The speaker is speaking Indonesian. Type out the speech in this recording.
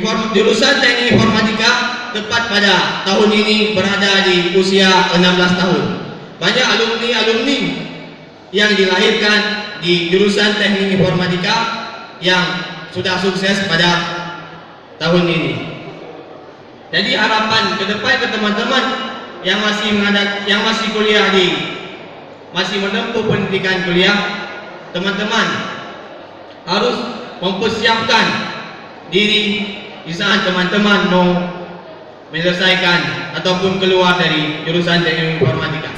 Jurusan Teknik Informatika tepat pada tahun ini berada di usia 16 tahun. Banyak alumni-alumni yang dilahirkan di jurusan Teknik Informatika yang sudah sukses pada tahun ini. Jadi harapan ke depan ke teman-teman yang masih kuliah masih menempuh pendidikan kuliah, teman-teman harus mempersiapkan diri di saat teman-teman mau menyelesaikan ataupun keluar dari jurusan Teknik Informatika.